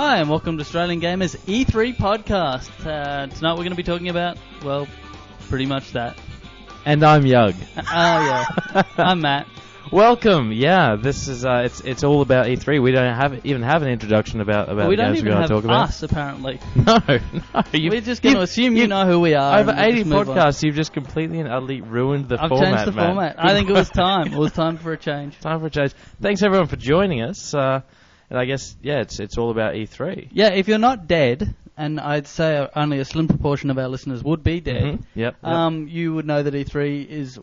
Hi, and welcome to Australian Gamers E3 podcast. Tonight we're going to be talking about, well, pretty much that. And I'm Yug. Oh, yeah. I'm Matt. Welcome. Yeah, this is it's all about E3. We don't even have an introduction about We the don't games we're even going have to talk about. us, apparently. No. We're just going to assume you know who we are. Over and we'll 80 just move on. podcasts, you've just completely and utterly ruined the I've format, changed the Matt. format. I think it was time. It was time for a change. Time for a change. Thanks everyone for joining us. And I guess it's all about E3. Yeah, if you're not dead, and I'd say only a slim proportion of our listeners would be dead, Mhm. Yep. you would know that E3 is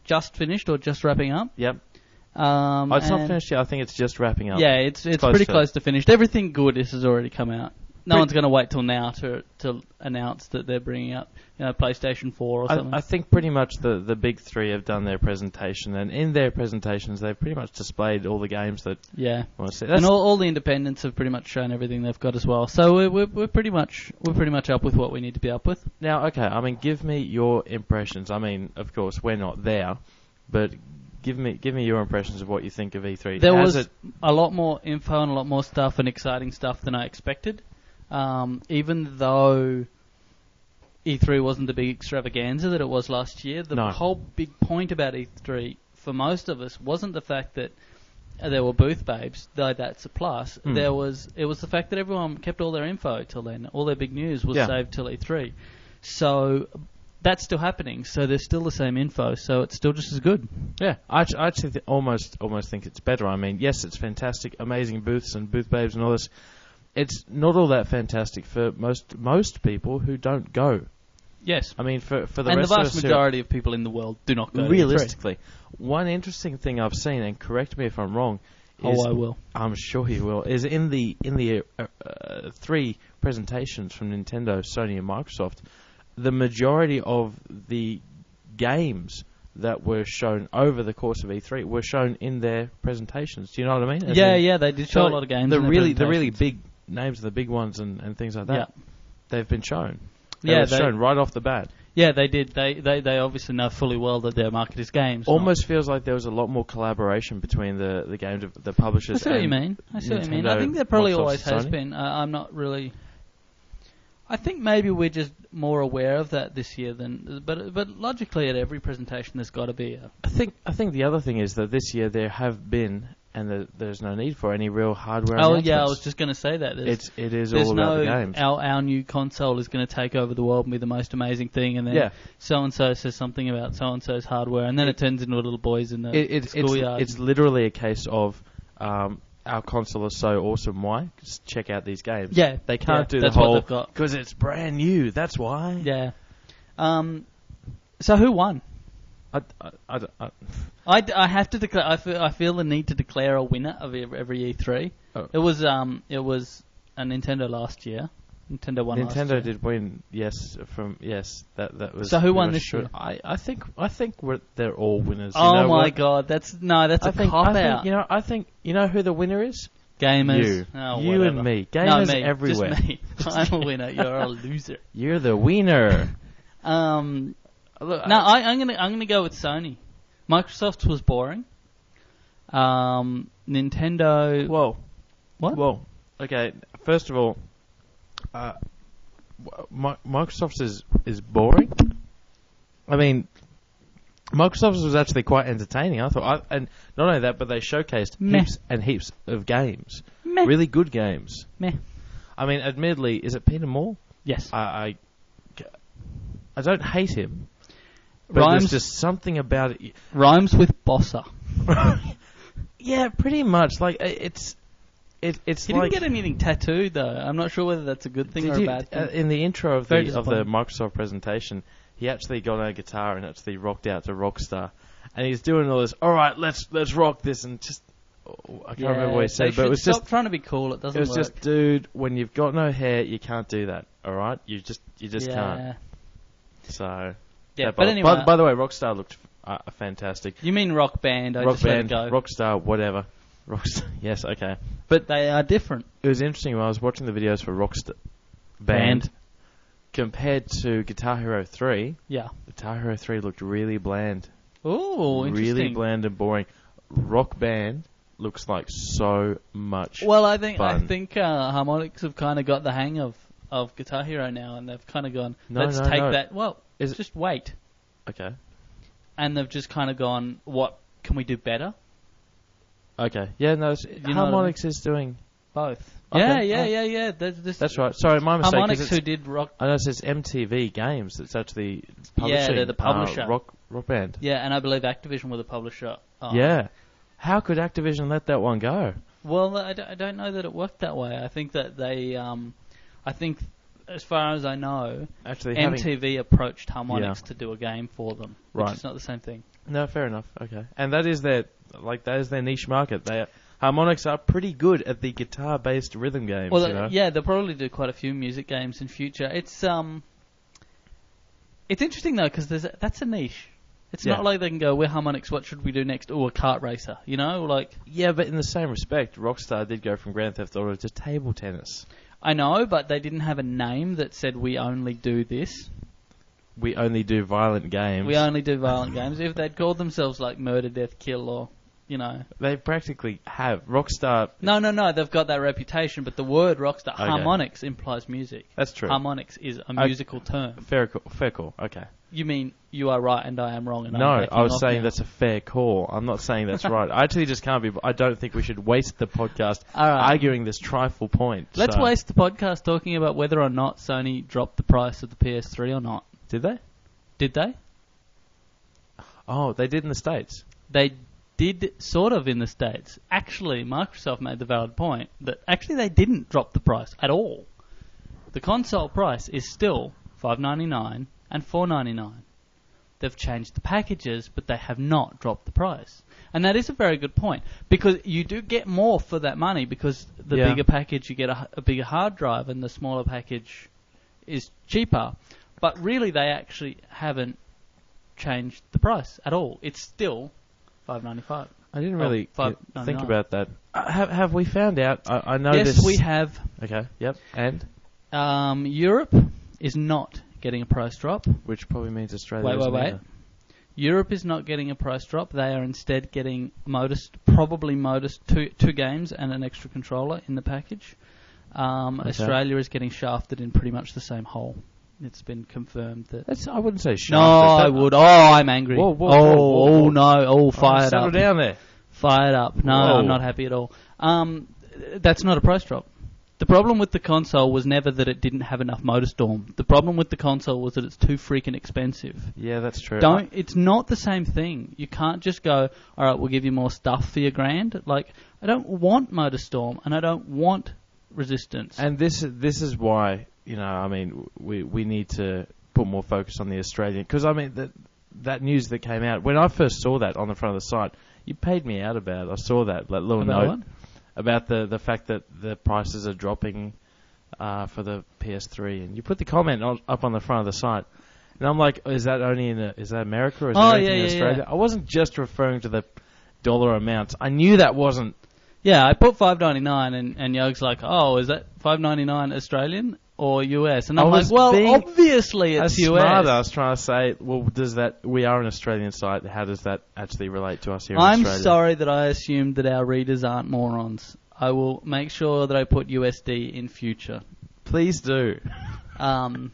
just finished or just wrapping up. Yep. It's not and- finished yet. I think it's just wrapping up. Yeah, it's close pretty to close to finished. Everything good has already come out. No one's going to wait till now to announce that they're bringing out, PlayStation 4 or something. I think pretty much the big three have done their presentation, and in their presentations they've pretty much displayed all the games that yeah, I want to see. and all the independents have pretty much shown everything they've got as well. So we're pretty much up with what we need to be up with. Now, okay, I mean, give me your impressions. I mean, of course, we're not there, but give me your impressions of what you think of E3. There was a lot more info and a lot more stuff and exciting stuff than I expected. Even though E3 wasn't the big extravaganza that it was last year, the whole big point about E3 for most of us wasn't the fact that there were booth babes, though that's a plus. It was the fact that everyone kept all their info till then. All their big news was saved till E3. So that's still happening. So there's still the same info. So it's still just as good. Yeah, I actually almost think it's better. I mean, yes, it's fantastic, amazing booths and booth babes and all this. It's not all that fantastic for most people who don't go. Yes. I mean, for the rest of us... And the vast majority of people in the world do not go realistically. One interesting thing I've seen, and correct me if I'm wrong... I will. I'm sure you will. Is in the three presentations from Nintendo, Sony and Microsoft, the majority of the games that were shown over the course of E3 were shown in their presentations. Do you know what I mean? Yeah, they did show a lot of games. The really big names, the big ones, and things like that. They've been shown. They were shown right off the bat. Yeah, they did. They obviously know fully well that their market is games. Almost feels like there was a lot more collaboration between the games, the publishers. I see what you mean. I think there probably always has been. I'm not really. I think maybe we're just more aware of that this year than, but logically at every presentation there's got to be a. I think the other thing is that this year there have been, and there's no need for any real hardware. Oh yeah, I was just going to say that. It is all about the games. Our new console is going to take over the world and be the most amazing thing, and then so and so says something about so and so's hardware, and then it turns into little boys in the schoolyard. It's literally a case of. Our console is so awesome. Why? Just check out these games. Yeah, they can't do the whole because it's brand new. That's why. Yeah. So who won? I have to declare. I feel the need to declare a winner of every E3. Oh. It was a Nintendo last year. Nintendo won. Nintendo did win. Yes, that was. So who won this year? I think they're all winners. Oh my god, that's a cop out. I think who the winner is? Gamers. You, whatever. And me. Gamers me, everywhere. Just me. I'm a winner. You're a loser. You're the winner. I'm gonna go with Sony. Microsoft's was boring. Nintendo. Whoa. What? Whoa. Okay. First of all. Microsoft's is boring. I mean, Microsoft's was actually quite entertaining. I thought, and not only that, but they showcased heaps and heaps of games, really good games. Meh. I mean, admittedly, is it Peter Moore? Yes. I don't hate him, but there's just something about it. Rhymes with Bossa. Yeah, pretty much. Like it's. He didn't get anything tattooed though. I'm not sure whether that's a good thing or a bad thing. In the intro of the Microsoft presentation, he actually got on a guitar and actually rocked out to Rockstar, and he's doing all this. All right, let's rock this, and just I can't remember what he said, but it was just trying to be cool. It doesn't. It was just, dude, when you've got no hair, you can't do that. All right, you just can't. So yeah, but anyway. By the way, Rockstar looked fantastic. You mean Rock Band? Rock Band, Rockstar, whatever. Rockstar, yes, okay. But they are different. It was interesting when I was watching the videos for Rockstar Band compared to Guitar Hero 3. Yeah. Guitar Hero 3 looked really bland. Ooh, interesting. Really bland and boring. Rock Band looks like so much. Well, I think fun. Harmonix have kind of got the hang of Guitar Hero now, and they've kind of gone, let's take that. Well, just wait. Okay. And they've just kind of gone, what can we do better? Okay. Yeah, no, Harmonix is doing both. Okay. Yeah. That's right. Sorry, my mistake. Harmonix, who did Rock... I know it says MTV Games. It's actually publishing. Yeah, they're the publisher. Rock Band. Yeah, and I believe Activision were the publisher. Yeah. How could Activision let that one go? Well, I don't know that it worked that way. I think that they... I think, as far as I know, actually MTV approached Harmonix to do a game for them. Which is not the same thing. No, fair enough. Okay. And that is their niche market. Harmonix are pretty good at the guitar-based rhythm games. Well, yeah, they'll probably do quite a few music games in future. It's interesting though because that's a niche. It's not like they can go, we're Harmonix, what should we do next? Oh, a kart racer, Yeah, but in the same respect, Rockstar did go from Grand Theft Auto to table tennis. I know, but they didn't have a name that said we only do this. We only do violent games. We only do violent games. If they'd called themselves like Murder, Death, Kill or... They practically have. Rockstar... No, they've got that reputation, but the word Rockstar, Harmonix, implies music. That's true. Harmonix is a musical term. Fair call, okay. You mean you are right and I am wrong? And no, I was saying that's a fair call. I'm not saying that's right. I actually just can't be... I don't think we should waste the podcast arguing this trifle point. Let's waste the podcast talking about whether or not Sony dropped the price of the PS3 or not. Did they? Did they? Oh, they did in the States. They did sort of in the States. Actually, Microsoft made the valid point that actually they didn't drop the price at all. The console price is still $5.99 and $4.99. They've changed the packages, but they have not dropped the price. And that is a very good point, because you do get more for that money, because the bigger package, you get a bigger hard drive, and the smaller package is cheaper. But really, they actually haven't changed the price at all. It's still $5.95. I didn't really think about that. Have we found out? I know yes, this... we have. Okay, yep. And? Europe is not getting a price drop. Which probably means Australia Wait. Europe is not getting a price drop. They are instead getting probably two games and an extra controller in the package. Australia is getting shafted in pretty much the same hole. It's been confirmed that... I wouldn't say shafted. No, I would. Oh, I'm angry. Whoa. No. Fired settle up. Settle down there. Fired up. No, I'm not happy at all. That's not a price drop. The problem with the console was never that it didn't have enough MotorStorm. The problem with the console was that it's too freaking expensive. Yeah, that's true. It's not the same thing. You can't just go, all right, we'll give you more stuff for your grand. Like, I don't want MotorStorm, and I don't want Resistance. And this is why, we need to put more focus on the Australian. Because, that news that came out, when I first saw that on the front of the site, you paid me out about it. I saw that little note. What? About the fact that the prices are dropping for the PS3, and you put the comment up on the front of the site, and I'm like, is that America or is that anything in Australia? I wasn't just referring to the dollar amounts. I knew that wasn't. Yeah, I put $5.99, and Yoge's like, oh, is that $5.99 Australian or US? And I'm like, well, obviously it's US. I was trying to say, well, we are an Australian site. How does that actually relate to us here in Australia? I'm sorry that I assumed that our readers aren't morons. I will make sure that I put USD in future. Please do. Going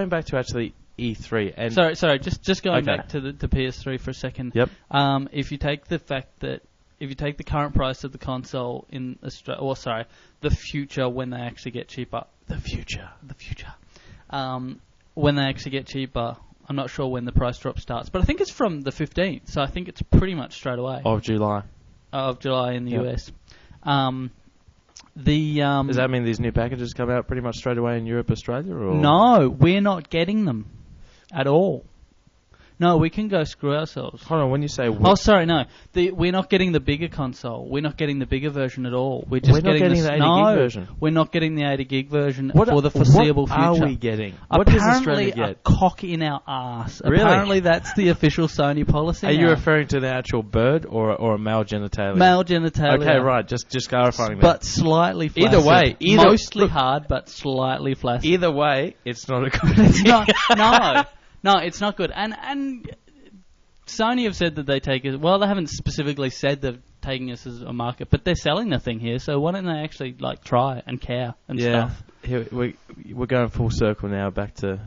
back to actually E3 and sorry, just going back to the PS3 for a second. Yep. If you take the current price of the console in Australia, the future when they actually get cheaper. The future. When they actually get cheaper, I'm not sure when the price drop starts, but I think it's from the 15th, so I think it's pretty much straight away. Of July. Of July in the US. Does that mean these new packages come out pretty much straight away in Europe, Australia? Or? No, we're not getting them at all. No, we can go screw ourselves. Hold on, when you say... we're not getting the bigger console. We're not getting the bigger version at all. We're not getting the 80 gig version? We're not getting the 80 gig version for the foreseeable future. What are we getting? What does Australia get? A cock in our ass. Really? Apparently that's the official Sony policy. Are you referring to the actual bird or a male genitalia? Male genitalia. Okay, right, just clarifying that. But slightly flaccid. Either way. Mostly hard, but slightly flaccid. Either way, it's not a good idea. No, it's not good. And Sony have said that they take it. Well, they haven't specifically said they're taking us as a market, but they're selling the thing here. So why don't they actually try and care and stuff? Here we're going full circle now, back to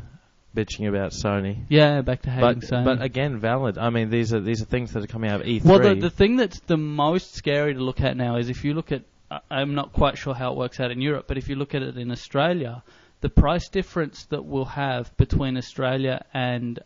bitching about Sony. Yeah, back to hating Sony. But again, valid. I mean, these are things that are coming out of E3. Well, the thing that's the most scary to look at now is if you look at. I'm not quite sure how it works out in Europe, but if you look at it in Australia, the price difference that we'll have between Australia and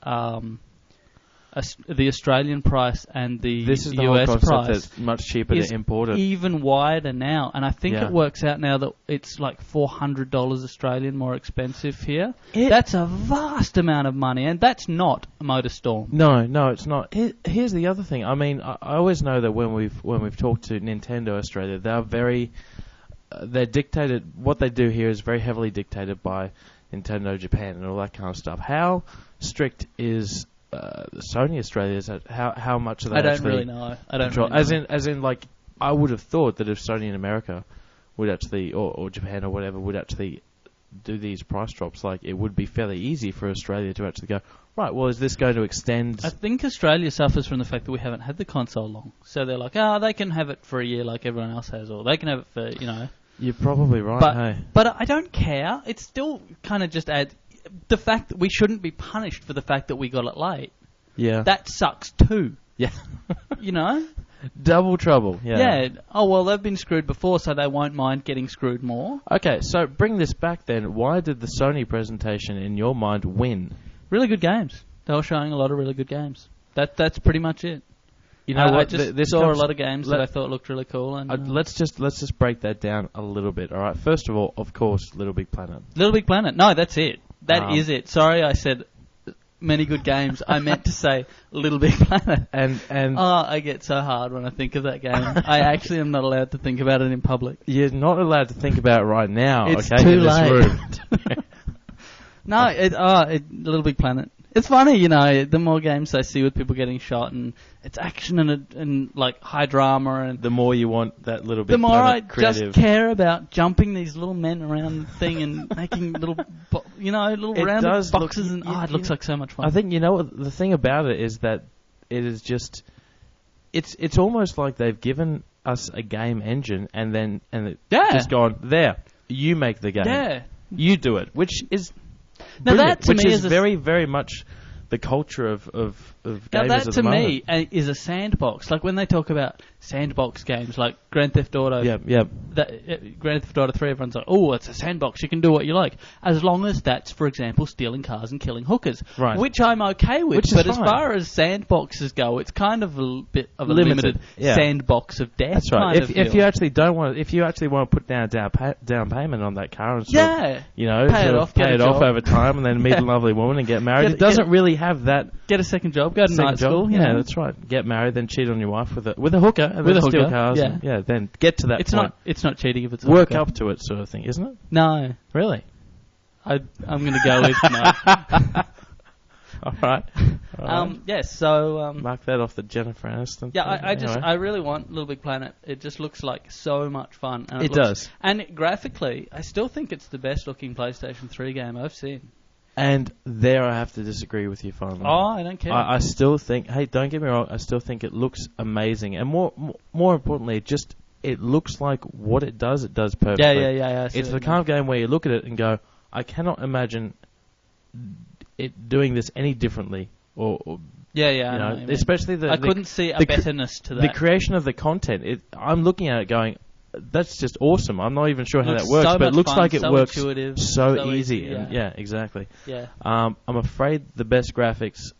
the Australian price and the this is the US whole concept price that's much cheaper to import it. Even wider now, and I think it works out now that it's like $400 Australian more expensive here. That's a vast amount of money, and that's not MotorStorm. No, it's not. Here's the other thing. I mean, I always know that when we've talked to Nintendo Australia, they're dictated. What they do here is very heavily dictated by Nintendo Japan and all that kind of stuff. How strict is Sony Australia? Is that how much of that? I don't really know. As in, like, I would have thought that if Sony in America would actually, or Japan or whatever, would actually do these price drops, like, it would be fairly easy for Australia to actually go, right, well, is this going to extend? I think Australia suffers from the fact that we haven't had the console long. So they're like, they can have it for a year like everyone else has, or they can have it for, You're probably right, hey. But I don't care. It still kind of just adds the fact that we shouldn't be punished for the fact that we got it late. Yeah. That sucks too. Yeah. Double trouble, yeah. Yeah. Oh, well, they've been screwed before, so they won't mind getting screwed more. Okay, so bring this back then. Why did the Sony presentation, in your mind, win? Really good games. They were showing a lot of really good games. That's pretty much it. You know what? I just saw a lot of games that I thought looked really cool. And let's just break that down a little bit, all right? First of all, of course, Little Big Planet. Little Big Planet. No, that's it. That is it. Sorry, I said many good games. I meant to say Little Big Planet. And I get so hard when I think of that game. I actually am not allowed to think about it in public. You're not allowed to think about it right now. It's okay, too in this late. Room. No, Little Big Planet. It's funny, the more games I see with people getting shot and it's action and like high drama, and the more you want that Little Big the more Planet I creative. just care about jumping these little men around the thing and making little round boxes, it looks like so much fun. I think the thing about it is that it is just it's almost like they've given us a game engine and it's just gone there. You make the game. Yeah, you do it, which is. Now that to me is very, very much the culture of gamers. Now that at to the me is a sandbox. Like when they talk about sandbox games, like Grand Theft Auto. Yeah. Grand Theft Auto 3, everyone's like, oh, it's a sandbox. You can do what you like, as long as that's, for example, stealing cars and killing hookers, right? Which I'm okay with. But as far as sandboxes go, it's kind of a bit of a limited sandbox of death. That's right. Kind of if you actually want to put down down payment on that car, and pay it off over time, and then meet a lovely woman and get married. It doesn't really have that. Get a second job, go to night school. Yeah, that's right. Get married, then cheat on your wife with a hooker, and then steal cars. Yeah. Then get to that point. It's not cheating if it's work up to it, sort of thing, isn't it? No, really. I'm going to go with no. All right. Yes. So mark that off the Jennifer Aniston. Yeah, I really want Little Big Planet. It just looks like so much fun. And it does. And graphically, I still think it's the best looking PlayStation 3 game I've seen. And there I have to disagree with you finally. Oh, I don't care. I still think, hey, don't get me wrong, I still think it looks amazing. And more importantly, it looks like what it does perfectly. Yeah. It's the kind of game where you look at it and go, I cannot imagine it doing this any differently. Especially I couldn't see a betterness to that. The creation of the content, I'm looking at it going, that's just awesome. I'm not even sure how that works, but it looks like it works so easy. Yeah, exactly. Yeah. I'm afraid the best graphics,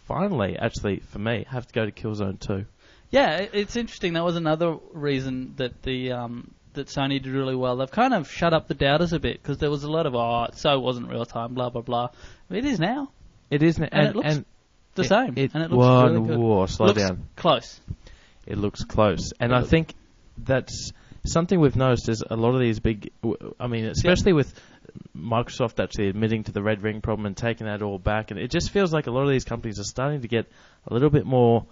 finally, actually, for me, have to go to Killzone 2. Yeah, it's interesting. That was another reason that that Sony did really well. They've kind of shut up the doubters a bit because there was a lot of, it wasn't real time, blah, blah, blah. It is now. It is now. And it looks the same. And it looks really good. Slow down. Close. It looks close. And I think that's something we've noticed is a lot of these big, especially with Microsoft actually admitting to the Red Ring problem and taking that all back, and it just feels like a lot of these companies are starting to get a little bit more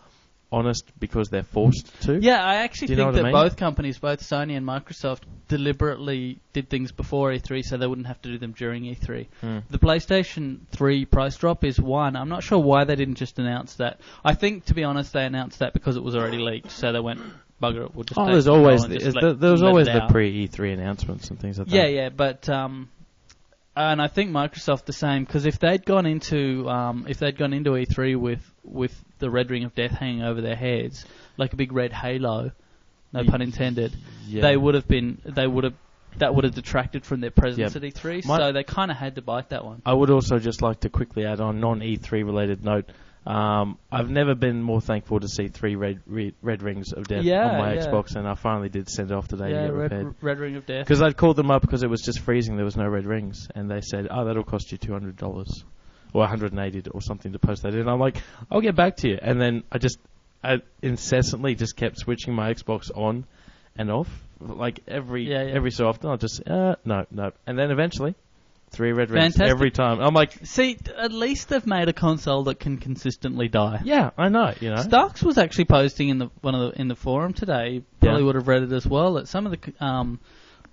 honest because they're forced to. Yeah, I actually think that I mean? both companies, both Sony and Microsoft, deliberately did things before E3 so they wouldn't have to do them during E3. The PlayStation 3 price drop is one. I'm not sure why they didn't just announce that. I think, to be honest, they announced that because it was already leaked, so they went, bugger it, we'll just take there's always there was always the pre-E3 announcements and things like that. Yeah, but and I think Microsoft the same, because if they'd gone into E3 with the red ring of death hanging over their heads, like a big red halo, no pun intended, that would have detracted from their presence at E3. So they kind of had to bite that one. I would also just like to quickly add on non-E3 related note. I've never been more thankful to see 3 red rings of death on my Xbox, and I finally did send it off today to get repaired. Red ring of death. Because I'd called them up because it was just freezing, there was no red rings, and they said, "Oh, that'll cost you $200 or $180 or something to post that in." I'm like, "I'll get back to you," and then I incessantly just kept switching my Xbox on and off, like every so often. I'll just no, and then eventually. 3 red rings every time. I'm like, see, at least they've made a console that can consistently die. Yeah, I know. Starks was actually posting in the forum today. You probably would have read it as well. That some of the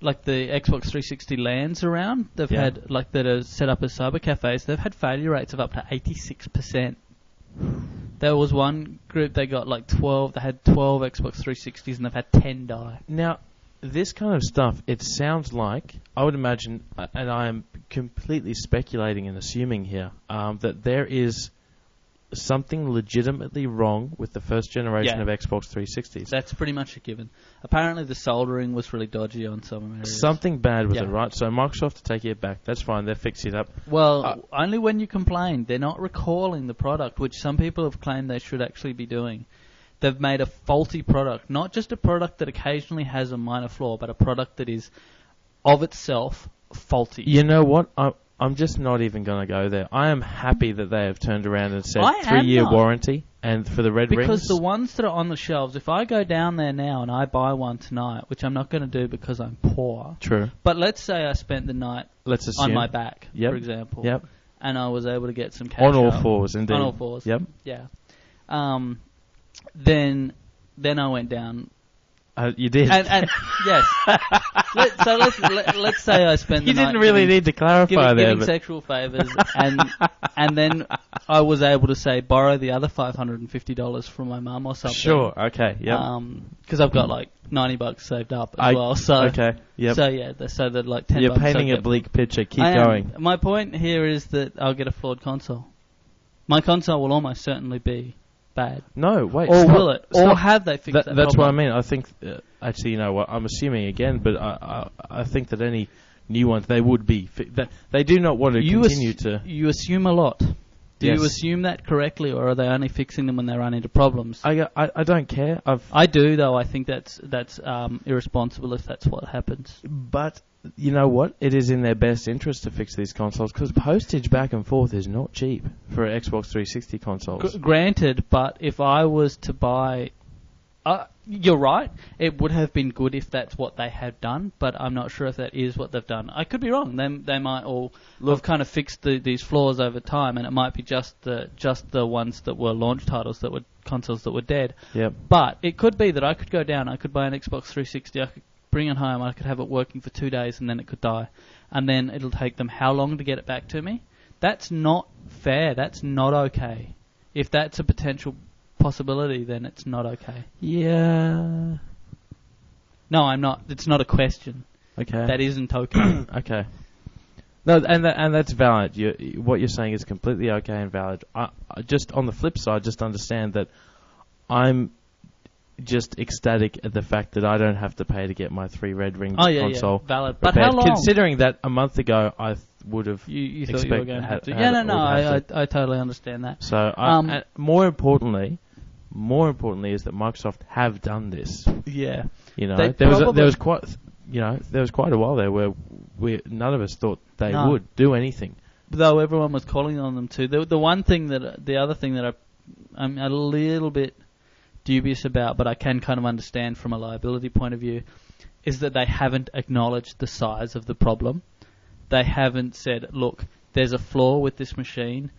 like the Xbox 360 LANs around, they've had like that are set up as cyber cafes. They've had failure rates of up to 86%. There was one group they got like 12. They had 12 Xbox 360s and they've had 10 die. Now, this kind of stuff, it sounds like, I would imagine, and I am completely speculating and assuming here, that there is something legitimately wrong with the first generation of Xbox 360s. That's pretty much a given. Apparently the soldering was really dodgy on some areas. Something bad with it, right? So Microsoft to take it back, that's fine, they're fixing it up. Well, only when you complain. They're not recalling the product, which some people have claimed they should actually be doing. They've made a faulty product, not just a product that occasionally has a minor flaw, but a product that is, of itself, faulty. You know what? I'm just not even going to go there. I am happy that they have turned around and said 3-year warranty, and for the red rings. Because the ones that are on the shelves, if I go down there now and I buy one tonight, which I'm not going to do because I'm poor. True. But let's say I spent the night on my back, for example. Yep. And I was able to get some cash on all fours, indeed. On all fours. Yep. Yeah. Then I went down. You did. And yes. Let's say I spent the night. You didn't really need to clarify giving sexual favours, and then I was able to say borrow the other $550 from my mum or something. Sure. Okay. Yeah. Because I've got like $90 saved up as well. So okay. Yep. So yeah. So that like $10. You're painting a bleak picture. Keep going. My point here is that I'll get a flawed console. My console will almost certainly be bad. No, wait. Or will it? Or have they fixed that That's problem? what I mean. I think, actually, you know what, I'm assuming again, but I think that any new ones, they would be. They do not want to continue to... You assume a lot. Do you assume that correctly, or are they only fixing them when they run into problems? I don't care. I do, though. I think that's irresponsible if that's what happens. But... You know what? It is in their best interest to fix these consoles because postage back and forth is not cheap for Xbox 360 consoles. Granted, but if I was to buy... you're right. It would have been good if that's what they had done, but I'm not sure if that is what they've done. I could be wrong. They might all have kind of fixed these flaws over time, and it might be just the ones that were launch titles that were consoles that were dead. Yep. But it could be that I could go down, I could buy an Xbox 360, I could bring it home, I could have it working for 2 days, and then it could die. And then it'll take them how long to get it back to me? That's not fair. That's not okay. If that's a potential possibility, then it's not okay. Yeah. No, I'm not. It's not a question. Okay. That isn't okay. Okay. No, and that's valid. What you're saying is completely okay and valid. I just on the flip side, just understand that I'm just ecstatic at the fact that I don't have to pay to get my 3 red ring console. Yeah, valid. But how long? Considering that a month ago I would have you thought you were going to have to. Yeah, no, I totally understand that. So more importantly is that Microsoft have done this. Yeah. You know, there was quite a while there where none of us thought they would do anything. Though everyone was calling on them to. The other thing that I'm a little bit dubious about, but I can kind of understand from a liability point of view, is that they haven't acknowledged the size of the problem. They haven't said, look, there's a flaw with this machine,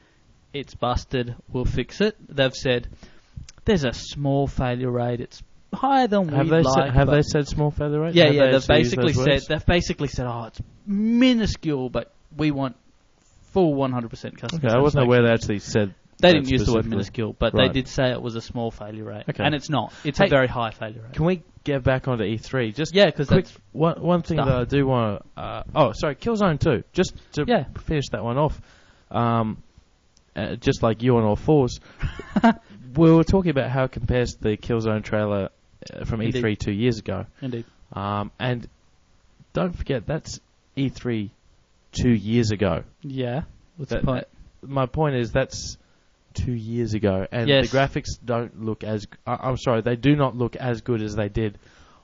it's busted, we'll fix it. They've said, there's a small failure rate. It's higher than we'd like. Have they said small failure rate? Yeah, they've basically said, oh, it's minuscule, but we want full 100% customer satisfaction. I wasn't aware they actually said. They didn't use the word minuscule, but they did say it was a small failure rate. Okay. And it's not. It's a very high failure rate. Can we get back onto E3? Because that's one thing that I do want to... Killzone 2. Just to finish that one off, just like you on all fours, we were talking about how it compares to the Killzone trailer from E3 2 years ago. Indeed. And don't forget, that's E3 2 years ago. Yeah. What's the point? My point is that's 2 years ago, and the graphics don't look as... I'm sorry, they do not look as good as they did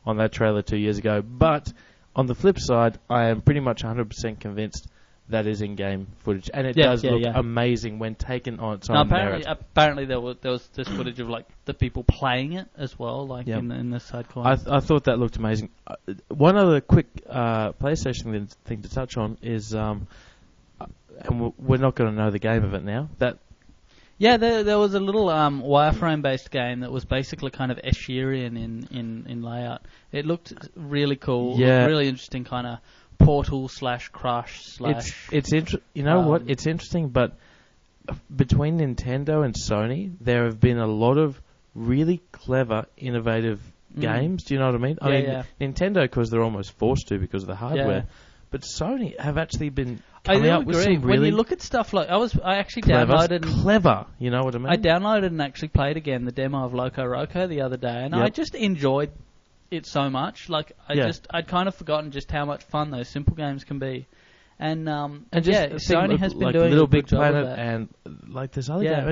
on that trailer 2 years ago. But on the flip side, I am pretty much 100% convinced that is in-game footage, and it does look amazing when taken on its own merit. Apparently there was this footage of like the people playing it as well, like in the side corner. I thought that looked amazing. One other quick PlayStation thing to touch on is, and we're not going to know the game of it now. There was a little wireframe-based game that was basically kind of Escherian in layout. It looked really cool. Yeah. Really interesting kind of Portal/Crush/. It's what? It's interesting, but between Nintendo and Sony, there have been a lot of really clever, innovative games. Do you know what I mean? I mean, Nintendo, because they're almost forced to because of the hardware. Yeah. But Sony have actually been coming up with some really... When you look at stuff like... I actually downloaded... Clever, you know what I mean? I downloaded and actually played again the demo of Loco Roco the other day, and I just enjoyed it so much. Like, I'd kind of forgotten just how much fun those simple games can be. And Sony has been doing Little a good Big job Planet of that. and like this other game.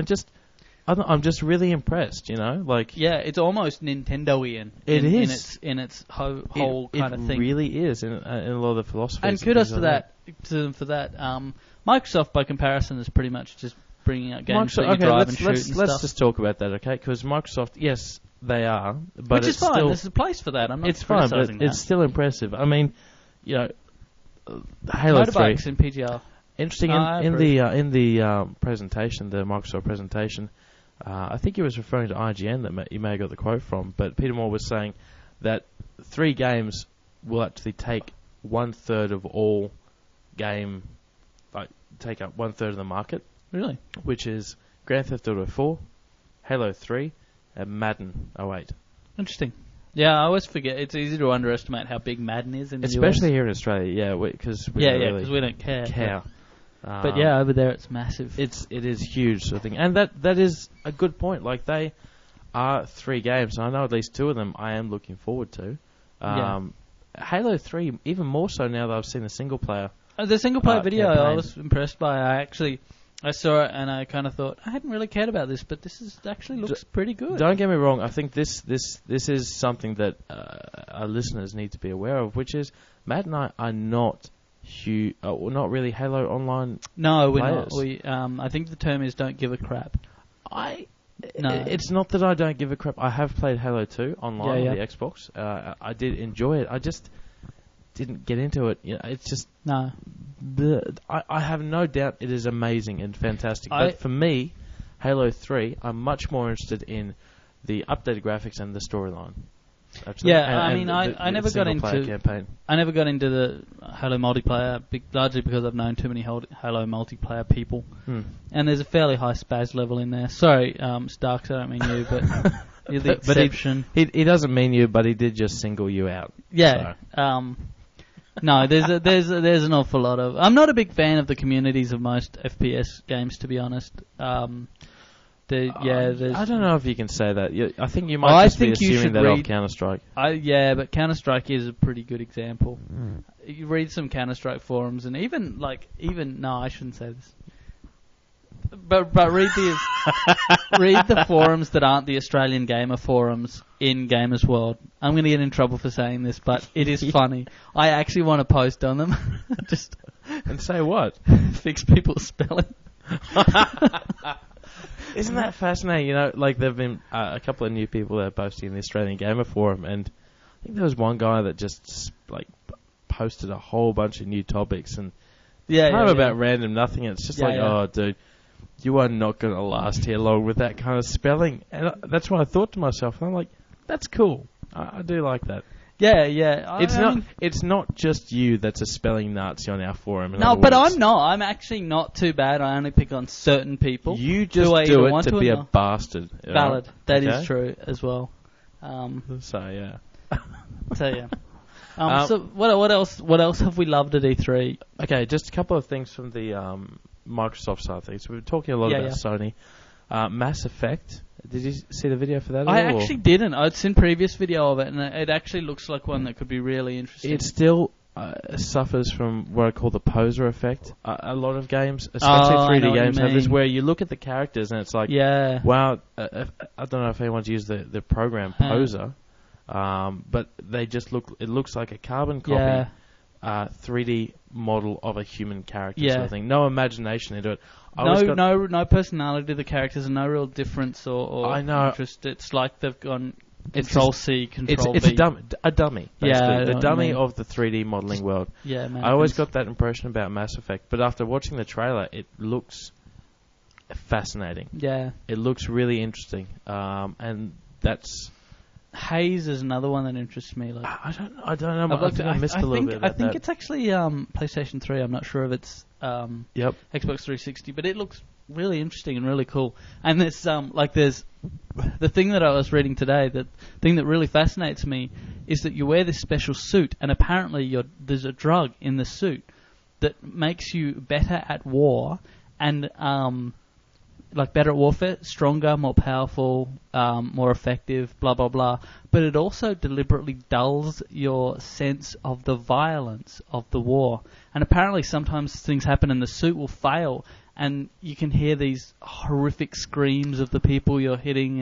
And I'm just really impressed, you know? Like, yeah, it's almost Nintendo-ian. In its whole kind of thing. It really is in a lot of the philosophies. And kudos to them for that. Microsoft, by comparison, is pretty much just bringing out games that you drive and shoot and stuff. Let's just talk about that, okay? Because Microsoft, yes, they are, but which is fine. There's a place for that. I'm not it's fine, but that. It's still impressive. I mean, you know, Halo 3 motorbikes in PGR. Interesting in the presentation, the Microsoft presentation. I think he was referring to IGN that you may have got the quote from, but Peter Moore was saying that 3 games will actually take 1/3 of all take up 1/3 of the market. Really? Which is Grand Theft Auto 4, Halo 3, and Madden 08. Interesting. Yeah, I always forget. It's easy to underestimate how big Madden is in the US. Especially here in Australia, because we don't care. But over there it's massive. It is huge, sort of thing. And that is a good point. Like, they are 3 games, and I know at least 2 of them I am looking forward to. Halo 3, even more so now that I've seen the single player. The single player video I was impressed by. I saw it and I kind of thought, I hadn't really cared about this, but this actually looks pretty good. Don't get me wrong, I think this is something that our listeners need to be aware of, which is Matt and I are not not really Halo Online players. We're not. I think the term is don't give a crap. It's not that I don't give a crap. I have played Halo 2 online on the Xbox. I did enjoy it. I just didn't get into it. You know, it's just... No. I have no doubt it is amazing and fantastic. But for me, Halo 3, I'm much more interested in the updated graphics and the storyline. Actually. Yeah, I never got into campaign. I never got into the Halo multiplayer, largely because I've known too many Halo multiplayer people, and there's a fairly high spaz level in there. Sorry, Starks, I don't mean you, but you're the exception. He doesn't mean you, but he did just single you out. Yeah. So. No, there's an awful lot of. I'm not a big fan of the communities of most FPS games, to be honest. I don't know if you can say that. I think you might just be assuming that of Counter-Strike. But Counter-Strike is a pretty good example. You read some Counter-Strike forums, and no, I shouldn't say this. But read the forums that aren't the Australian Gamer forums in Gamers World. I'm going to get in trouble for saying this, but it is funny. I actually want to post on them. Just and say what? Fix people's spelling. Isn't that fascinating? You know, like there've been a couple of new people that are posting in the Australian Gamer forum, and I think there was one guy that just posted a whole bunch of new topics and about random nothing. It's just oh, dude. you are not going to last here long with that kind of spelling. And that's what I thought to myself. And I'm like, that's cool. I do like that. Yeah, yeah. It's not just you that's a spelling Nazi on our forum. No, but I'm not. I'm actually not too bad. I only pick on certain people. You just do it to be a bastard. Valid. That is true as well. So yeah. So what else have we loved at E3? Okay, just a couple of things from the Microsoft side of things. We were talking a lot about Sony. Mass Effect. Did you see the video for that? I actually didn't. I'd seen previous video of it, and it actually looks like one that could be really interesting. It still suffers from what I call the poser effect. A lot of games, especially 3D games, have this where you look at the characters and it's like, wow, I don't know if anyone's used the program Poser, but they just look. It looks like a carbon copy. 3D model of a human character sort of thing. No imagination into it. No personality to the characters, and no real difference or interest. It's like they've gone Control-C, Control-V. It's a dummy. Basically. The dummy of the 3D modelling world. Yeah, I always got that impression about Mass Effect, but after watching the trailer, it looks fascinating. Yeah. It looks really interesting. And that's... Haze is another one that interests me. Like I don't know. I missed a little bit about that. I think it's actually PlayStation 3. I'm not sure if it's Xbox 360, but it looks really interesting and really cool. And there's the thing that I was reading today. The thing that really fascinates me is that you wear this special suit, and apparently there's a drug in the suit that makes you better at war and better at warfare, stronger, more powerful, more effective, blah, blah, blah. But it also deliberately dulls your sense of the violence of the war. And apparently sometimes things happen and the suit will fail, and you can hear these horrific screams of the people you're hitting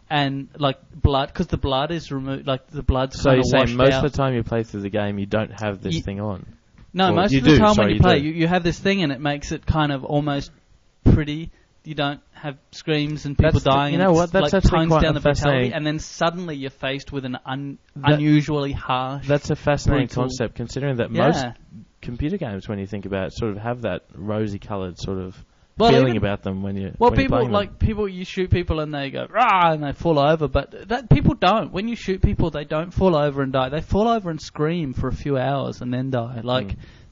and like blood, because the blood is removed, like the blood's kind of washed out. So you're saying most of the time you play through the game you don't have this thing on? No, most of the time when you play, you have this thing and it makes it kind of almost pretty. You don't have screams and people dying. You know what? That's actually quite down the fascinating. And then suddenly you're faced with an unusually harsh. That's a fascinating concept, considering that most computer games, when you think about it, sort of have that rosy-coloured sort of feeling about them when you're. Well, people you shoot people and they go rah and they fall over, but people don't. When you shoot people, they don't fall over and die. They fall over and scream for a few hours and then die.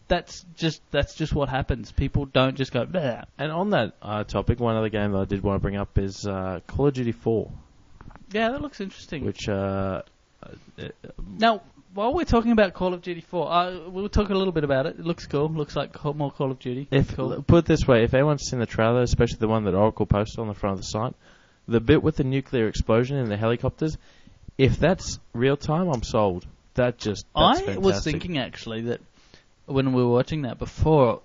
That's just what happens. People don't just go bleh. And on that topic, one other game that I did want to bring up is Call of Duty 4. Yeah, that looks interesting. Which now, while we're talking about Call of Duty 4, we'll talk a little bit about it. It looks cool. Looks like more Call of Duty. Put it this way, if anyone's seen the trailer, especially the one that Oracle posted on the front of the site, the bit with the nuclear explosion in the helicopters, if that's real time, I'm sold. That's fantastic. Was thinking actually that when we were watching that before,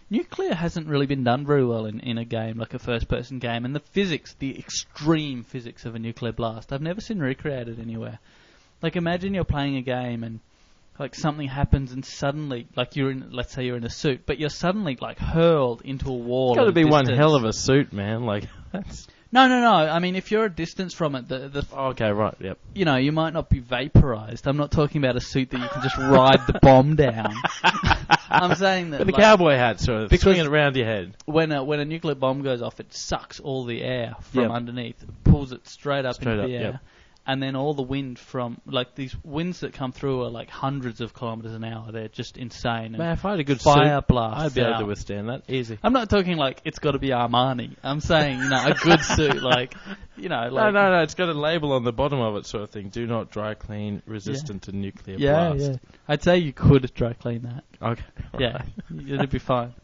nuclear hasn't really been done very well in a game, like a first-person game. And the extreme physics of a nuclear blast, I've never seen recreated anywhere. Like, imagine you're playing a game and, like, something happens and suddenly, like, let's say you're in a suit, but you're suddenly, like, hurled into a wall. It's got to be one hell of a suit, man. Like, that's... No. I mean, if you're a distance from it, okay, right, yep. You know, you might not be vaporized. I'm not talking about a suit that you can just ride the bomb down. I'm saying that with the cowboy hat, sort of swinging it around your head. When a nuclear bomb goes off, it sucks all the air from underneath, pulls it straight up into the air. Yep. And then all the wind from, like, these winds that come through are like hundreds of kilometers an hour. They're just insane. Man, if I had a good fire suit, blast, I'd be able to withstand that. Easy. I'm not talking like it's got to be Armani. I'm saying, a good suit, like, like... No, it's got a label on the bottom of it sort of thing. Do not dry clean, resistant to nuclear blast. Yeah. I'd say you could dry clean that. Okay. Yeah, it'd be fine.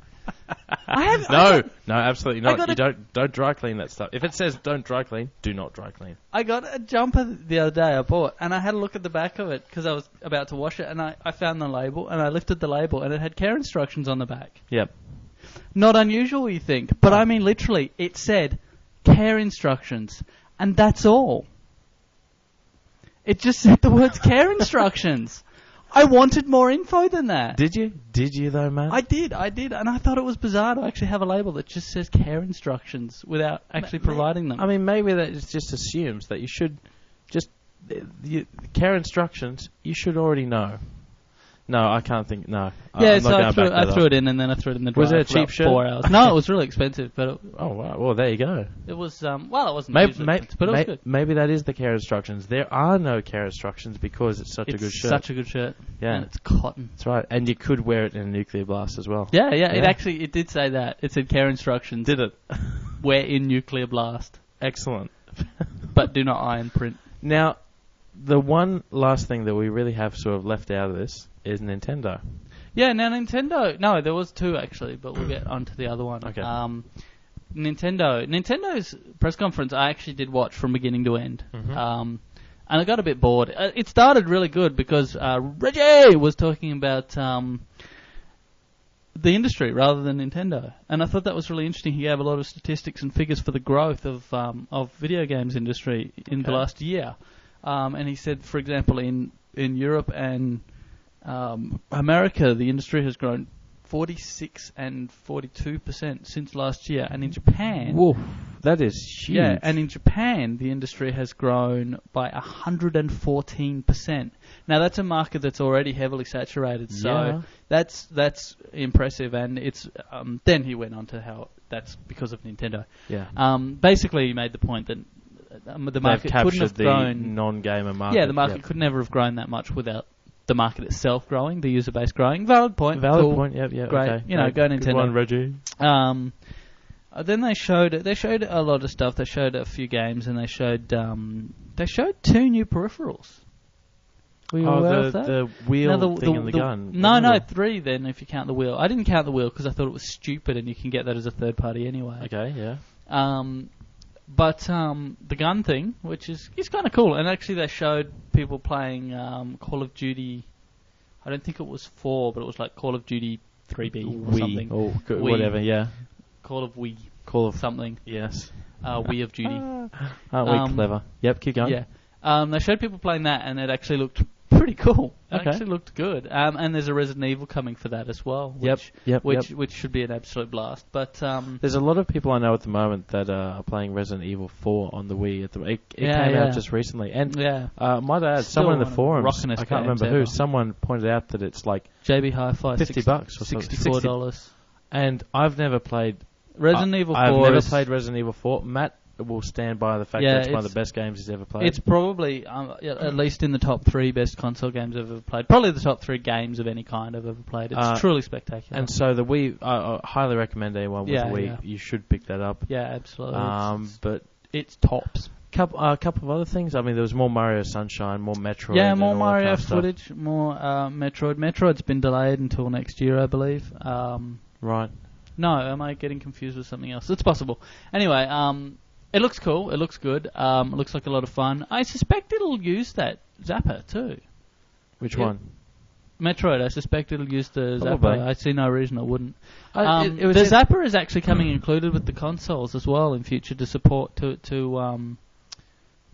No, absolutely not. You don't dry clean that stuff. If it says don't dry clean, do not dry clean. I got a jumper the other day I bought, and I had a look at the back of it because I was about to wash it, and I found the label, and I lifted the label, and it had care instructions on the back. Yep. Not unusual, you think, but I mean literally, it said care instructions, and that's all. It just said the words care instructions. I wanted more info than that. Did you? Did you though, man? I did, and I thought it was bizarre to actually have a label that just says care instructions without actually providing them. I mean, maybe that just assumes that you should care instructions you should already know. No, I can't think. No. Yeah, so I threw it in, and then I threw it in the drive. Was it a cheap for shirt? 4 hours. No, it was really expensive, but oh wow. Well, there you go. it was it wasn't hugely expensive, but it was good. Maybe that is the care instructions. There are no care instructions because it's such a good shirt. Such a good shirt. Yeah, and it's cotton. That's right, and you could wear it in a nuclear blast as well. Yeah. It did say that. It said care instructions. Did it? Wear in nuclear blast. Excellent. But do not iron print. Now, the one last thing that we really have sort of left out of this is Nintendo. Yeah, now Nintendo... No, there was two, actually, but we'll get onto the other one. Okay. Nintendo's press conference I actually did watch from beginning to end. Mm-hmm. And I got a bit bored. It started really good because Reggie was talking about the industry rather than Nintendo. And I thought that was really interesting. He gave a lot of statistics and figures for the growth of video games industry in the last year. And he said, for example, in Europe and America, the industry has grown 46 and 42% since last year. And in Japan... Whoa, that is huge. Yeah, and in Japan, the industry has grown by 114%. Now, that's a market that's already heavily saturated, so that's impressive. And it's then he went on to how that's because of Nintendo. Yeah. Basically, he made the point that the market couldn't have grown... the non-gamer market. Yeah, the market could never have grown that much without the market itself growing, the user base growing. Valid point. Valid point. Yep. Great. Okay. You know, go Nintendo. Good one, Reggie. Then they showed a lot of stuff. They showed a few games, and they showed 2 new peripherals. Were you aware of that? The wheel thing and the gun. No, 3 then, if you count the wheel. I didn't count the wheel because I thought it was stupid, and you can get that as a third party anyway. Okay, yeah. But the gun thing, which is kind of cool, and actually they showed people playing Call of Duty. I don't think it was 4, but it was like Call of Duty 3B or something. Or whatever, yeah. Call of Wii. Call of something. Yes. Wii of Duty. Aren't we clever? Yep, keep going. Yeah. They showed people playing that, and it actually looked pretty cool. It actually looked good. And there's a Resident Evil coming for that as well. Which should be an absolute blast. But there's a lot of people I know at the moment that are playing Resident Evil 4 on the Wii. It came out just recently. And might I add, someone in the forums, I can't remember who, someone pointed out that it's like JB Hi-Fi, $50 or something. $64. And I've never played Resident Evil 4. I've never played Resident Evil 4. Matt will stand by the fact that it's one of the best games he's ever played. It's probably, at least in the top 3 best console games I've ever played. Probably the top 3 games of any kind I've ever played. It's truly spectacular. And so the Wii, I highly recommend anyone with a Wii. Yeah. You should pick that up. Yeah, absolutely. But it's tops. A couple of other things. I mean, there was more Mario Sunshine, more Metroid. Yeah, more Mario footage, more Metroid. Metroid's been delayed until next year, I believe. Right. No, am I getting confused with something else? It's possible. Anyway, it looks cool. It looks good. It looks like a lot of fun. I suspect it'll use that Zapper too. Which one? Metroid. I suspect it'll use the Probably. Zapper. I see no reason it wouldn't. The Zapper is actually coming included with the consoles as well in future to support to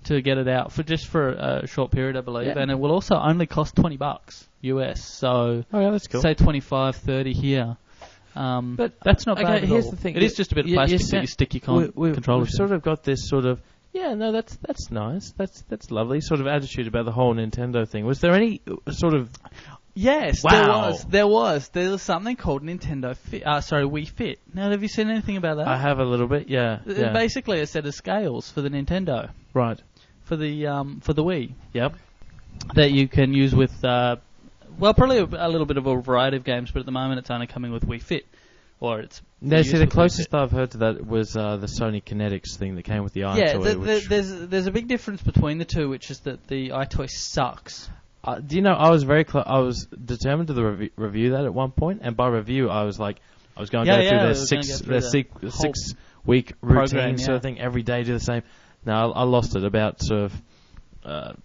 get it out for a short period, I believe, and it will also only cost $20 US. So that's cool. Say 25, 30 here. But that's not bad at here's all. The thing. It is just a bit of plastic that you stick your controller. We've sort of got this sort of that's nice, that's lovely sort of attitude about the whole Nintendo thing. Was there any sort of Yes, wow. There was something called Nintendo Fit. Wii Fit. Now, have you seen anything about that? I have a little bit. Yeah. Basically, a set of scales for the Nintendo. Right. For the Wii. Yep. That you can use with probably a little bit of a variety of games, but at the moment it's only coming with Wii Fit. Or it's... No, see, the closest I've heard to that was the Sony Kinetics thing that came with the iToy. There's a big difference between the two, which is that the iToy sucks. Do you know, I was very I was determined to review that at one point, and by review I was like, I was going to go through their 6 week routine sort of thing, every day do the same. No, I lost it about sort of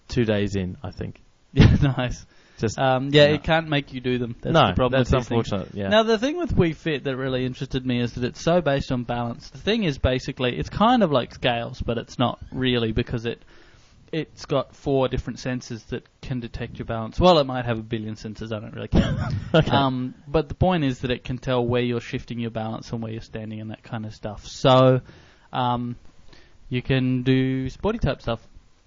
2 days in, I think. Yeah, nice. Just it can't make you do them. That's the problem. That's unfortunate. Yeah. Now, the thing with Wii Fit that really interested me is that it's so based on balance. The thing is basically, it's kind of like scales, but it's not really because it's got 4 different sensors that can detect your balance. Well, it might have 1 billion sensors. I don't really care. Okay. But the point is that it can tell where you're shifting your balance and where you're standing and that kind of stuff. So, you can do sporty type stuff.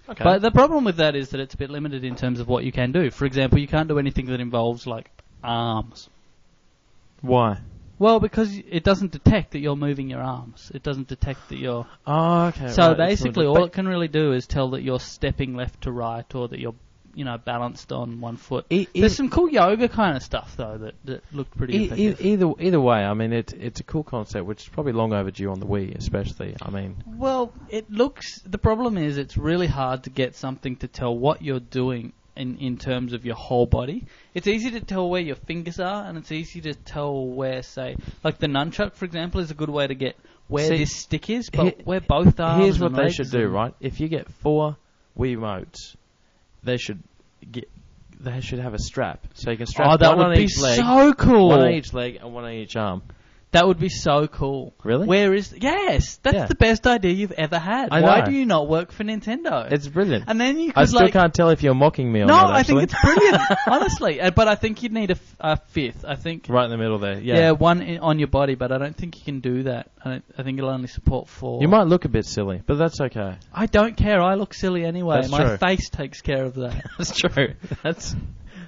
Okay. But the problem with that is that it's a bit limited in terms of what you can do. For example, you can't do anything that involves, like, arms. Why? Well, because it doesn't detect that you're moving your arms. It doesn't detect that you're... Oh, okay. So right, basically, all it can really do is tell that you're stepping left to right, or that you're, balanced on one foot. There's some cool yoga kind of stuff, though, that looked pretty effective. Either way, I mean, it's a cool concept, which is probably long overdue on the Wii, especially. I mean... Well, it looks... The problem is it's really hard to get something to tell what you're doing in terms of your whole body. It's easy to tell where your fingers are, and it's easy to tell where, say... Like the nunchuck, for example, is a good way to get where this stick is, but where both arms Here's what and they legs should do, right? If you get 4 Wiimotes, they should have a strap, so you can strap that one would on be each leg, so cool. one on each leg, and one on each arm. That would be so cool. Really? Yes, that's the best idea you've ever had. Why do you not work for Nintendo? It's brilliant. And then you could I still can't tell if you're mocking me or not. No, I think it's brilliant, honestly. But I think you'd need a fifth. I think right in the middle there. Yeah, one on your body, but I don't think you can do that. I think it'll only support 4. You might look a bit silly, but that's okay. I don't care. I look silly anyway. That's My true. face takes care of that. That's true. That's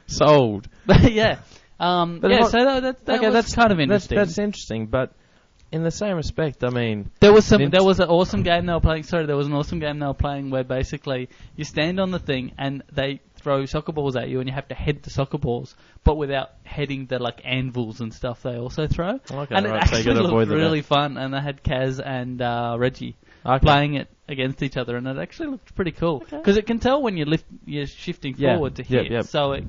sold. But yeah. So that's kind of interesting. That's interesting, but in the same respect, I mean... There was an awesome game they were playing... Sorry, there was an awesome game they were playing where basically you stand on the thing and they throw soccer balls at you and you have to head the soccer balls, but without heading the, like, anvils and stuff they also throw. Okay, and right, it actually so you looked really fun, and they had Kaz and Reggie playing it against each other, and it actually looked pretty cool. Because it can tell when you're shifting forward to hit. Yep. So it...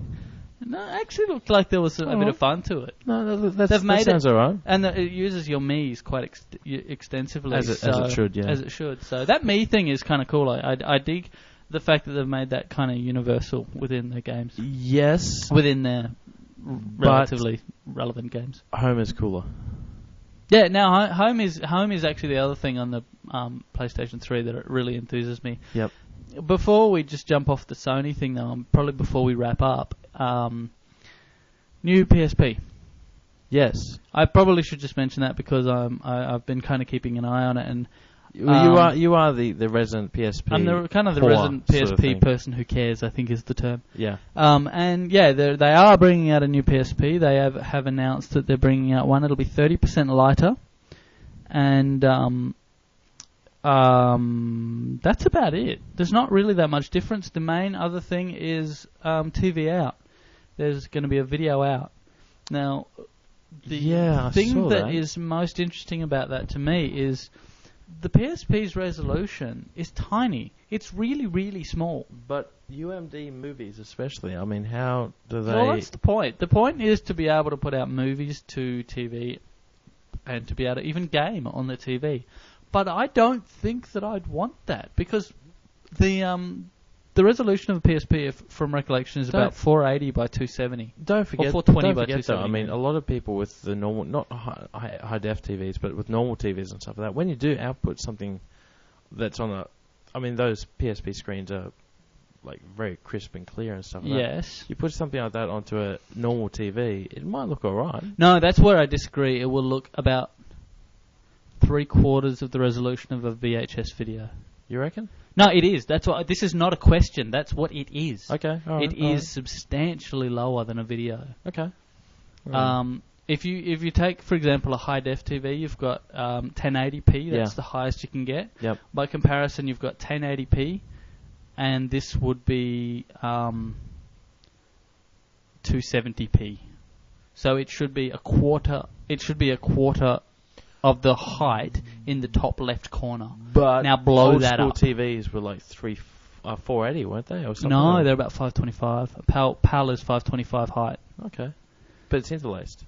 No, it actually looked like there was a bit of fun to it. No, that sounds alright. And it uses your Mii's quite extensively. As it should, yeah. As it should. So that Mii thing is kind of cool. I dig the fact that they've made that kind of universal within their games. Yes. Within their relatively relevant games. Home is cooler. Yeah, now home is actually the other thing on the PlayStation 3 that really enthuses me. Yep. Before we just jump off the Sony thing, though, probably before we wrap up, new PSP. Yes. I probably should just mention that because I've been kind of keeping an eye on it, and you are the resident PSP. I'm the resident PSP sort of person who cares, I think is the term. Yeah. And yeah, they are bringing out a new PSP. They have announced that they're bringing out one. It'll be 30% lighter, and that's about it. There's not really that much difference. The main other thing is TV out. There's going to be a video out. Now, the thing that is most interesting about that to me is the PSP's resolution is tiny. It's really, really small. But UMD movies especially, I mean, how do they... Well, that's the point. The point is to be able to put out movies to TV and to be able to even game on the TV. But I don't think that I'd want that because the resolution of a PSP, from recollection, is about 480 by 270. Don't forget, or 420 by 270. I mean, a lot of people with the normal, not high def TVs, but with normal TVs and stuff like that, when you do output something that's on a, I mean, those PSP screens are like very crisp and clear and stuff like that. Yes. You put something like that onto a normal TV, it might look alright. No, that's where I disagree. It will look about 3/4 of the resolution of a VHS video. You reckon? No, it is. That's what. This is not a question. That's what it is. Okay. All right, it is substantially lower than a video. Okay. If you take, for example, a high def TV, you've got 1080p. That's the highest you can get. Yep. By comparison, you've got 1080p, and this would be 270p. So it should be a quarter. It should be a quarter of the height in the top left corner. But now blow that up. Old school TVs were like 480, weren't they, or something? No, they're about 525. PAL is 525 height. Okay, but it's interlaced.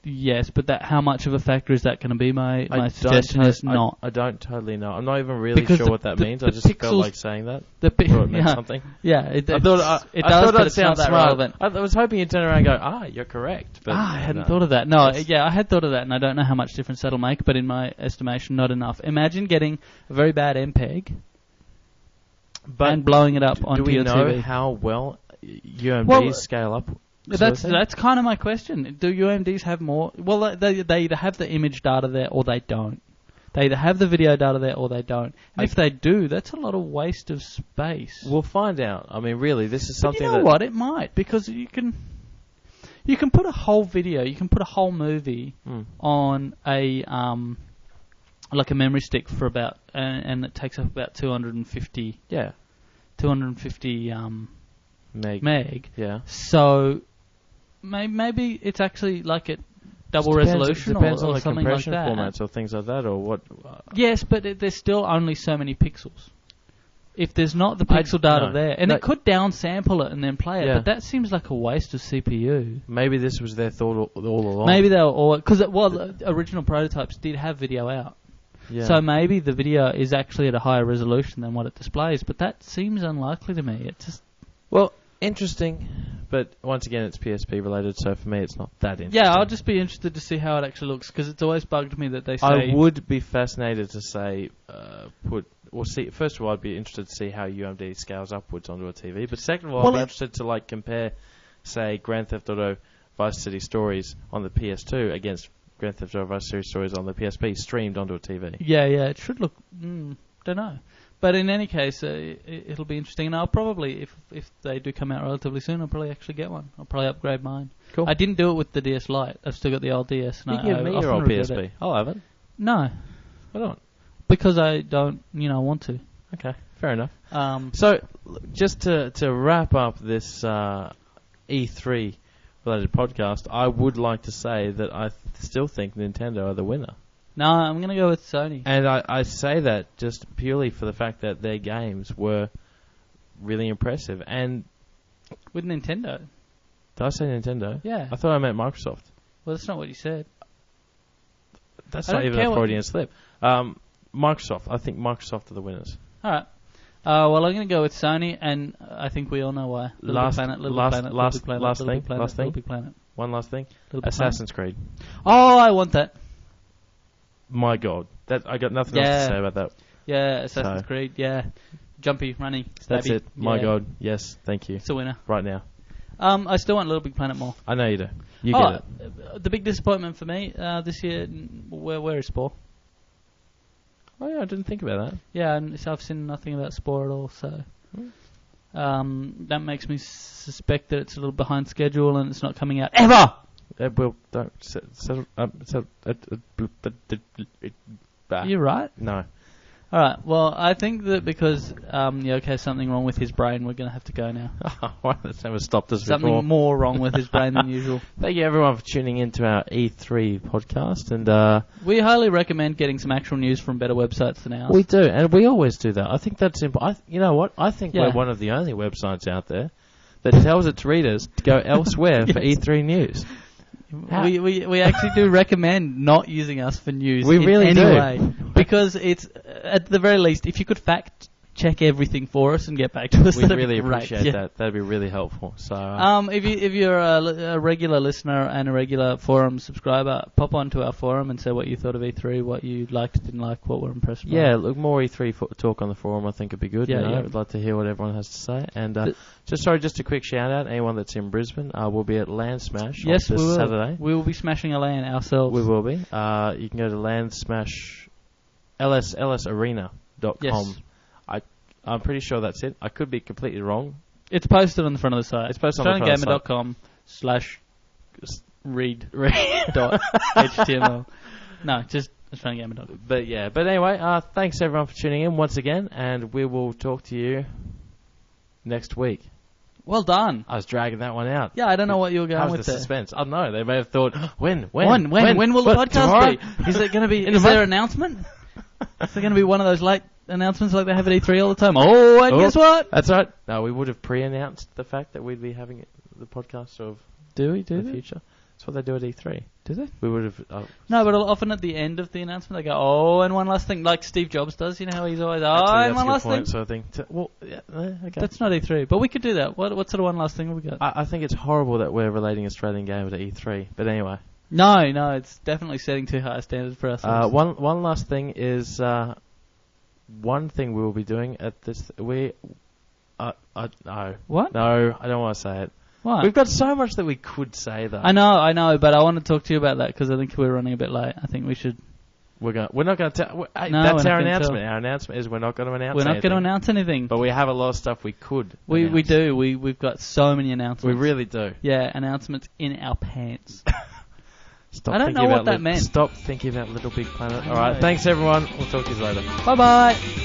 Yes, but how much of a factor is that going to be? My suggestion is not. I don't totally know. I'm not even really sure what that means. I just felt like saying that. Thought it meant something. Yeah, it does, but it's not that relevant. I was hoping you'd turn around and go, you're correct. But I hadn't thought of that. No, I had thought of that, and I don't know how much difference that'll make, but in my estimation, not enough. Imagine getting a very bad MPEG and blowing it up onto your TV. Do we know how well UMDs scale up? That's kind of my question. Do UMDs have more? Well, they either have the image data there or they don't. They either have the video data there or they don't. And if they do, that's a lot of waste of space. We'll find out. I mean, really, this is something you know what? It might, because you can put a whole video, you can put a whole movie on a like a memory stick for about, and it takes up about 250. Yeah. 250 meg. Yeah. So maybe it's actually like at double resolution depends or on the something like compression that. formats or things like that, or what. Yes, but there's still only so many pixels. If there's not the pixel data there, and it could downsample it and then play it, but that seems like a waste of CPU. Maybe this was their thought all along. Maybe they were all, because the original prototypes did have video out. Yeah. So maybe the video is actually at a higher resolution than what it displays, but that seems unlikely to me. It just interesting, but once again, it's PSP related, so for me, it's not that interesting. Yeah, I'll just be interested to see how it actually looks, because it's always bugged me that they say. I would be fascinated to say first of all, I'd be interested to see how UMD scales upwards onto a TV, but second of all, I'd be interested to compare, say, Grand Theft Auto Vice City Stories on the PS2 against Grand Theft Auto Vice City Stories on the PSP streamed onto a TV. Yeah, it should look. Don't know, but in any case, it'll be interesting. And I'll probably, if they do come out relatively soon, I'll probably actually get one. I'll probably upgrade mine. Cool. I didn't do it with the DS Lite. I've still got the old DS. You give me your old PSP. I'll have it. No, I don't. Because I don't, want to. Okay, fair enough. So, just to wrap up this E3 related podcast, I would like to say that I still think Nintendo are the winner. No, I'm going to go with Sony. And I say that just purely for the fact that their games were really impressive. And with Nintendo. Did I say Nintendo? Yeah. I thought I meant Microsoft. Well, that's not what you said. That's not even a Freudian slip. Microsoft. I think Microsoft are the winners. All right. Well, I'm going to go with Sony, and I think we all know why. Last thing. Planet. One last thing. Assassin's Creed. Oh, I want that. My God, I got nothing else to say about that. Yeah, Assassin's Creed. Yeah, jumpy, runny, stabby. That's it. My God, yes, thank you. It's a winner right now. I still want Little Big Planet more. I know you do. You get it. The big disappointment for me this year. Where is Spore? Oh yeah, I didn't think about that. Yeah, and so I've seen nothing about Spore at all. So that makes me suspect that it's a little behind schedule and it's not coming out ever. Well, don't settle. You're right. No. All right. Well, I think that because Yoke has something wrong with his brain, we're going to have to go now. Well, that's never stopped us something before. More wrong with his brain than usual. Thank you, everyone, for tuning in to our E3 podcast. And we highly recommend getting some actual news from better websites than ours. We do, and we always do that. I think that's important. You know what? I think we're one of the only websites out there that tells its readers to go elsewhere for E3 news. We actually do recommend not using us for news in any way. Because it's, at the very least, if you could fact check everything for us and get back to us, we'd really appreciate that. That'd be really helpful. So, if you're a regular listener and a regular forum subscriber, pop onto our forum and say what you thought of E3, what you liked, didn't like, what were impressed by. Yeah, look, more E3 talk on the forum I think would be good. I'd like to hear what everyone has to say. And just a quick shout out, anyone that's in Brisbane, we'll be at Land Smash this Saturday. We will be smashing a LAN ourselves. We will be. You can go to Land Smash lsarena.com. Yes. I'm pretty sure that's it. I could be completely wrong. It's posted on the front of the site. It's posted on the front of the site. AustralianGamer.com/read.html. No, just AustralianGamer.com. But anyway, thanks everyone for tuning in once again, and we will talk to you next week. Well done. I was dragging that one out. Yeah, I don't know what you were going with the there. Suspense. I don't know. They may have thought, when will the podcast tomorrow? be? Is it going to be? Is there an announcement? Is there going to be one of those late announcements like they have at E3 all the time? Guess what? That's right. No, we would have pre-announced the fact that we'd be having the podcast of the future. That's what they do at E3. Do they? We would have. No, but often at the end of the announcement they go, and one last thing, like Steve Jobs does. You know how he's always, and one last thing. So I think. Okay. That's not E3, but we could do that. What sort of one last thing have we got? I think it's horrible that we're relating Australian Gamer to E3, but anyway. No, it's definitely setting too high a standard for ourselves. One last thing is. One thing we will be doing at this... no. What? No, I don't want to say it. What? We've got so much that we could say, though. I know, but I want to talk to you about that because I think we're running a bit late. I think we should We're not going to tell. No, that's we're our not gonna announcement. tell. Our announcement is we're not going to announce. We're not anything. going to announce anything. But we have a lot of stuff we could. We announce. do. We've got so many announcements. We really do. Yeah, announcements in our pants. Stop I don't thinking know about what that meant. Stop thinking about Little Big Planet. All right. Thanks, everyone. We'll talk to you later. Bye-bye.